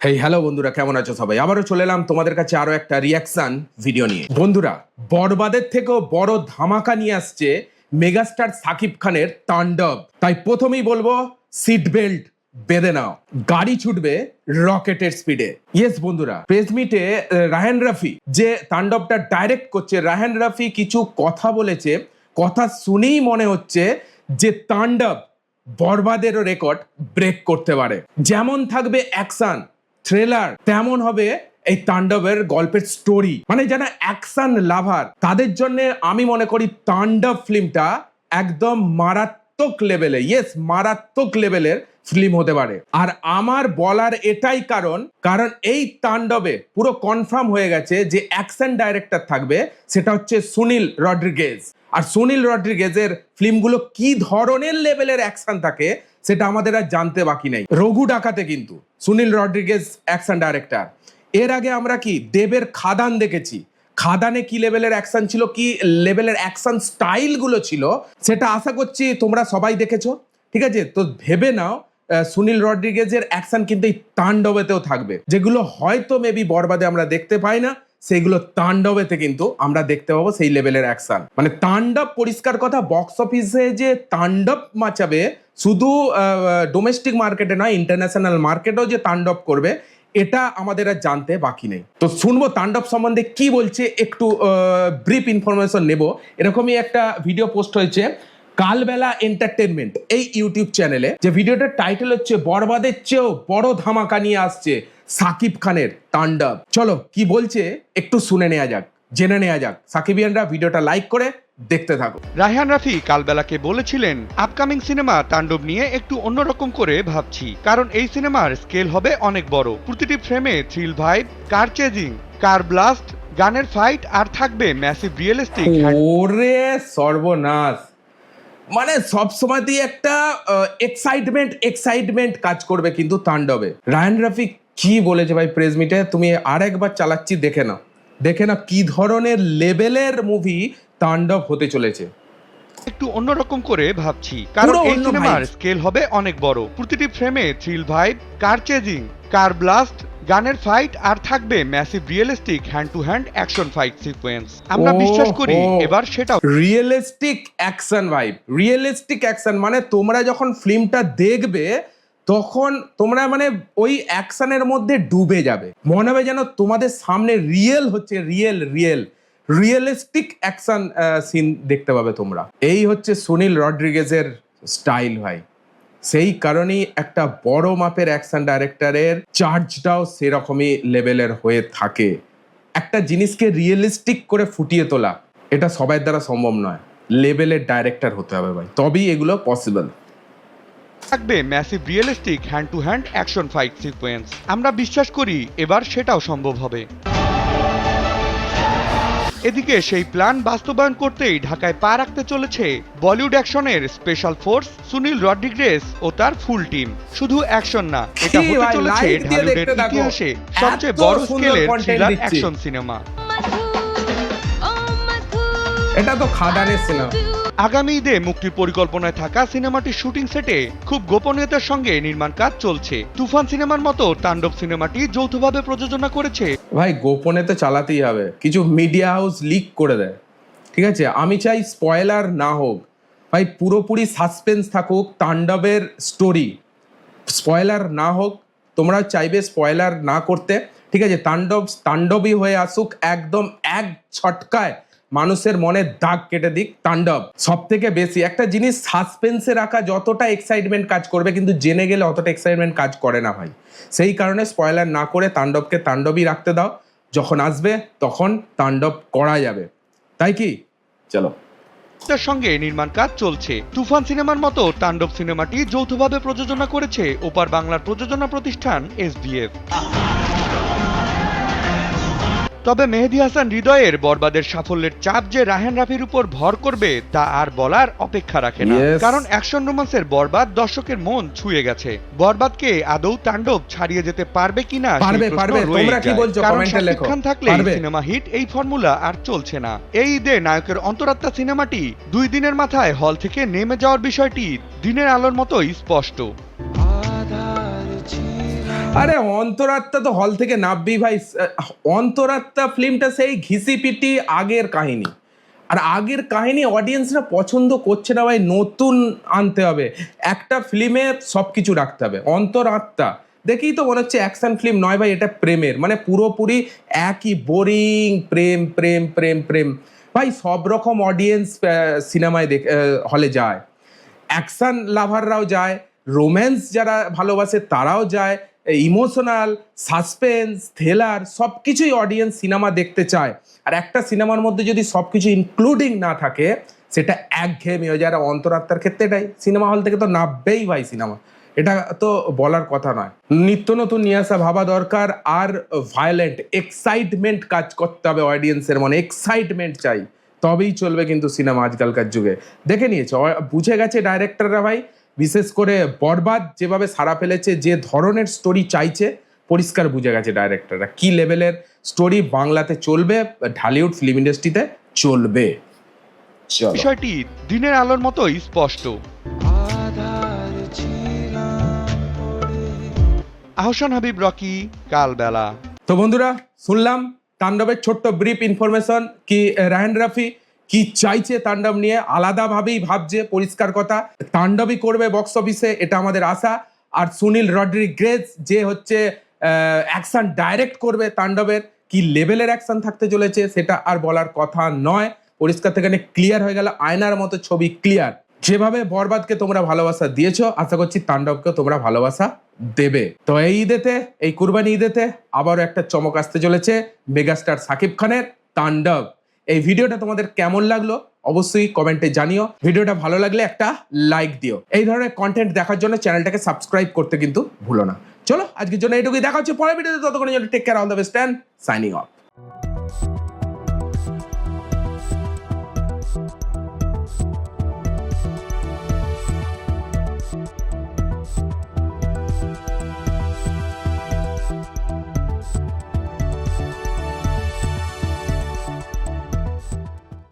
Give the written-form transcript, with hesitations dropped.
Hey hello বন্ধুরা, কেমন আছো সবাই? আবারও চলে এলাম তোমাদের কাছে আরো একটা রিয়াকশন ভিডিও নিয়ে। বন্ধুরা, বরবাদের থেকেও বড় ধামাকা নিয়ে আসছে মেগাস্টার সাকিব খানের তাণ্ডব। তাই প্রথমেই বলবো, সিট বেল্ট বেঁধে নাও, গাড়ি ছুটবে রকেটের স্পিডে। ইয়েস বন্ধুরা, প্রেস মিটে রায়হান রাফি যে তাণ্ডবটা ডাইরেক্ট করছে, রায়হান রাফি কিছু কথা বলেছে, কথা শুনেই মনে হচ্ছে যে তাণ্ডব বরবাদেরও রেকর্ড ব্রেক করতে পারে। যেমন থাকবে অ্যাকশন থ্রিলার, তেমন হবে এই তাণ্ডবের গল্পের স্টোরি। মানে যারা অ্যাকশন লাভার তাদের জন্য আমি মনে করি তাণ্ডব ফিল্মটা একদম মারাত্মক লেভেলে, ইয়েস মারাত্মক লেভেলের ফিল্ম হতে পারে। আর আমার বলার এটাই কারণ এই তাণ্ডবে পুরো কনফার্ম হয়ে গেছে যে অ্যাকশন ডাইরেক্টর থাকবে, সেটা হচ্ছে সুনীল রড্রিগেজ। আর সুনীল রড্রিগেজের ফিল্মগুলো কি ধরনের লেভেলের অ্যাকশন থাকে সেটা আমাদের আর জানতে বাকি নেই। রঘু ডাকাতে কিন্তু সুনীল রড্রিগেজ অ্যাকশন ডাইরেক্টর। এর আগে আমরা কি দেবের খাদান দেখেছি, খাদানে কি লেভেলের অ্যাকশন ছিল, কি লেভেলের অ্যাকশন স্টাইল গুলো ছিল, সেটা আশা করছি তোমরা সবাই দেখেছো। ঠিক আছে, তো ভেবে নাও সুনীল রড্রিগেজের অ্যাকশন কিন্তু এই তাণ্ডবেতেও থাকবে, যেগুলো হয়তো মেবি বরবাদে আমরা দেখতে পাই না, সেইগুলো তাণ্ডবেতে কিন্তু আমরা দেখতে পাবো সেই লেভেলের অ্যাকশন। মানে তাণ্ডব, পরিষ্কার কথা, বক্স অফিসে যে তাণ্ডব মাচাবে, শুধু ডোমেস্টিক মার্কেটে নয়, ইন্টারন্যাশনাল মার্কেটেও যে তাণ্ডব করবে, এটা আমাদের আর জানতে বাকি নেই। তো শুনবো তাণ্ডব সম্বন্ধে কি বলছে, একটু ব্রিফ ইনফরমেশন নেব। এরকমই একটা ভিডিও পোস্ট হয়েছে কালবেলা এন্টারটেনমেন্ট এই ইউটিউব চ্যানেলে, যে ভিডিওটার টাইটেল হচ্ছে বরবাদের চেয়েও বড় ধামাকা নিয়ে আসছে সাকিব খানের তাণ্ডব। চলো কি বলছে একটু শুনে নেওয়া যাক, জেনে নেওয়া যাক। সাকিবিয়ানরা ভিডিওটা লাইক করে দেখতে থাকো। রায়হান রাফি কালবেলাকে বলেছিলেন, আপকামিং সিনেমা তাণ্ডব নিয়ে একটু অন্যরকম করে ভাবছি, কারণ এই সিনেমার স্কেল হবে অনেক বড়। প্রতিটি ফ্রেমে থ্রিল ভাইব, কার চেজিং, কার ব্লাস্ট, গানের ফাইট, আর থাকবে ম্যাসিভ রিয়েলিস্টিক। ওরে সর্বনাশ, মানে সবসময়তেই একটা এক্সাইটমেন্ট কাজ করবে কিন্তু তাণ্ডবে। রায়হান রাফি কি বলেছে ভাই প্রেস মিটে, তুমি আরেকবার চালাচ্ছি দেখে নাও, দেখে নাও কি ধরনের লেভেলের মুভি তাণ্ডব হতে চলেছে। একটু অন্যরকম করে ভাবছি, কারণ এই সিনেমার স্কেল হবে অনেক বড়। প্রতিটি ফ্রেমে থ্রিল ভাইব, কার চেজিং, কার ব্লাস্ট, গানের ফাইট, আর থাকবে massive realistic hand to hand action fight sequence. আমরা বিশ্বাস করি এবার সেটাও realistic action vibe, realistic action মানে তোমরা যখন ফিল্মটা দেখবে তখন তোমরা মানে ওই অ্যাকশনের মধ্যে ডুবে যাবে, মনে হবে যেন তোমাদের সামনে রিয়েল হচ্ছে, রিয়েলিস্টিক অ্যাকশন সিন দেখতে পাবে তোমরা। এই হচ্ছে সুনীল রড্রিগেজের স্টাইল ভাই। সেই কারণেই একটা বড় মাপের অ্যাকশন ডাইরেক্টরের চার্জটাও সেরকমই লেভেলের হয়ে থাকে। একটা জিনিসকে রিয়েলিস্টিক করে ফুটিয়ে তোলা, এটা সবার দ্বারা সম্ভব নয়, লেভেলের ডাইরেক্টর হতে হবে ভাই, তবেই এগুলো পসিবল। থাকবে massive realistic hand to hand action fight sequence. আমরা বিশ্বাস করি এবার সেটাও সম্ভব হবে। এদিকে সেই প্ল্যান বাস্তবায়ন করতেই ঢাকায় পা রাখতে চলেছে বলিউড অ্যাকশনের স্পেশাল ফোর্স সুনীল রড্রিগেজ ও তার ফুল টিম। শুধু অ্যাকশন না, এটা হতে চলেছে ঢালিউডের ইতিহাসে সবচেয়ে বড় স্কেলের থ্রিলার অ্যাকশন সিনেমা। এটা তো খাদানের সিনেমা। আগামী ঈদে মুক্তির পরিকল্পনায় থাকা সিনেমাটির শুটিং সেটে খুব গোপনীয়তার সঙ্গে নির্মাণ কাজ চলছে। তুফান সিনেমার মতো তাণ্ডব সিনেমাটি যৌথভাবে প্রযোজনা করেছে। ভাই গোপনে তো চালাতেই হবে, কিছু মিডিয়া হাউস লিক করে দেয়, ঠিক আছে। আমি চাই স্পয়লার না হোক ভাই, পুরোপুরি সাসপেন্স থাকুক তাণ্ডবের স্টোরি, স্পয়লার না হোক। তোমরা চাইবে স্পয়লার না করতে, ঠিক আছে, তাণ্ডবই হয়ে আসুক, একদম এক ছটকায় মানুষের মনে দাগ কেটে দিক তাণ্ডব। সব থেকে বেশি একটা জিনিস সাসপেন্সে রাখা যতটা এক্সাইটমেন্ট কাজ করবে, কিন্তু জেনে গেলে অতটা এক্সাইটমেন্ট কাজ করে না ভাই। সেই কারণে স্পয়লার না করে তাণ্ডবকে তাণ্ডবই রাখতে দাও, যখন আসবে তখন তাণ্ডব করা যাবে, তাই কি? চলো। তার সঙ্গে নির্মাণ কাজ চলছে। তুফান সিনেমার মতো তাণ্ডব সিনেমাটি যৌথভাবে প্রযোজনা করেছে ওপার বাংলার প্রযোজনা প্রতিষ্ঠান SBF। তবে মেহেদী হাসান হৃদয়ের বরবাদের সাফল্যের চাপ যে রায়হান রাফির উপর ভর করবে তা আর বলার অপেক্ষা রাখে না, কারণ অ্যাকশন রোমান্সের বরবাদ দর্শকের মন ছুঁয়ে গেছে। বরবাদকে আদৌ তাণ্ডব ছাড়িয়ে যেতে পারবে কিনা থাকলে সিনেমা হিট এই ফর্মুলা আর চলছে না। এই ঈদে নায়কের অন্তরাত্মা সিনেমাটি 2 দিনের মাথায় হল থেকে নেমে যাওয়ার বিষয়টি দিনের আলোর মতোই স্পষ্ট। আরে অন্তরাত্মা তো হল থেকে নামবেই ভাই। অন্তরাত্মা ফিল্মটা সেই ঘিসিপিটি আগের কাহিনী, আর আগের কাহিনী অডিয়েন্সরা পছন্দ করছে না ভাই, নতুন আনতে হবে। একটা ফিল্মে সব কিছু রাখতে হবে। অন্তরাত্মা দেখেই তো মনে হচ্ছে অ্যাকশন ফিল্ম নয় ভাই, এটা প্রেমের, মানে পুরোপুরি একই বোরিং প্রেম প্রেম প্রেম প্রেম। ভাই সব রকম অডিয়েন্স সিনেমায় হলে যায়, অ্যাকশন লাভাররাও যায়, রোম্যান্স যারা ভালোবাসে তারাও যায়, ইমোশনাল, সাসপেন্স, থ্রিলার সব কিছুই অডিয়েন্স সিনেমা দেখতে চায়। আর একটা সিনেমার মধ্যে যদি সব কিছু ইনক্লুডিং না থাকে সেটা একঘেয়েমি হয়ে যায়। আর অন্তরাত্মার ক্ষেত্রে এটাই, সিনেমা হল থেকে তো নামবেই ভাই সিনেমা, এটা তো বলার কথা নয়। নিত্য নতুন নিয়ে আসা ভাবা দরকার, আর ভায়োলেন্ট এক্সাইটমেন্ট কাজ করতে হবে অডিয়েন্সের মনে, এক্সাইটমেন্ট চাই, তবেই চলবে কিন্তু সিনেমা আজকালকার যুগে। দেখে নিয়েছে, বুঝে গেছে ডাইরেক্টররা ভাই, বিশেষ করে বরবাদ যেভাবে সাড়া ফেলেছে, যে ধরনের স্টোরি চাইছে পরিষ্কার বুঝে গেছে ডাইরেক্টররা কি লেভেলের স্টোরি বাংলাতে চলবে, ঢালিউড ফিল্ম ইন্ডাস্ট্রিতে চলবে। চলো। বিষয়টি দিনের আলোর মতোই স্পষ্ট। আহসান হাবিব, রকি, কালবেলা। তো বন্ধুরা, শুনলাম তাণ্ডবের ছোট্ট ব্রিফ ইনফরমেশন, কি রায়হান রাফি কি চাইছে তাণ্ডব নিয়ে, আলাদাভাবেই ভাবছে, পরিষ্কার কথা তাণ্ডবই করবে বক্স অফিসে, এটা আমাদের আশা। আর সুনীল রড্রিগেজ যে হচ্ছে অ্যাকশন ডাইরেক্ট করবে তাণ্ডবের, কি লেভেলের অ্যাকশন থাকতে চলেছে সেটা আর বলার কথা নয়, পরিষ্কার থেকে ক্লিয়ার হয়ে গেল, আয়নার মতো ছবি ক্লিয়ার। যেভাবে বরবাদকে তোমরা ভালোবাসা দিয়েছো, আশা করছি তাণ্ডবকে তোমরা ভালোবাসা দেবে। তো এই ঈদেতে, এই কুরবানি ঈদেতে আবারও একটা চমক আসতে চলেছে, মেগাস্টার সাকিব খানের তাণ্ডব। এই ভিডিওটা তোমাদের কেমন লাগলো অবশ্যই কমেন্টে জানিও। ভিডিওটা ভালো লাগলে একটা লাইক দিও। এই ধরনের কন্টেন্ট দেখার জন্য চ্যানেলটাকে সাবস্ক্রাইব করতে কিন্তু ভুলো না। চলো আজকের জন্য এইটুকুই, দেখা হচ্ছে পরের ভিডিওতে, ততক্ষণের জন্য take care, all the best and signing of.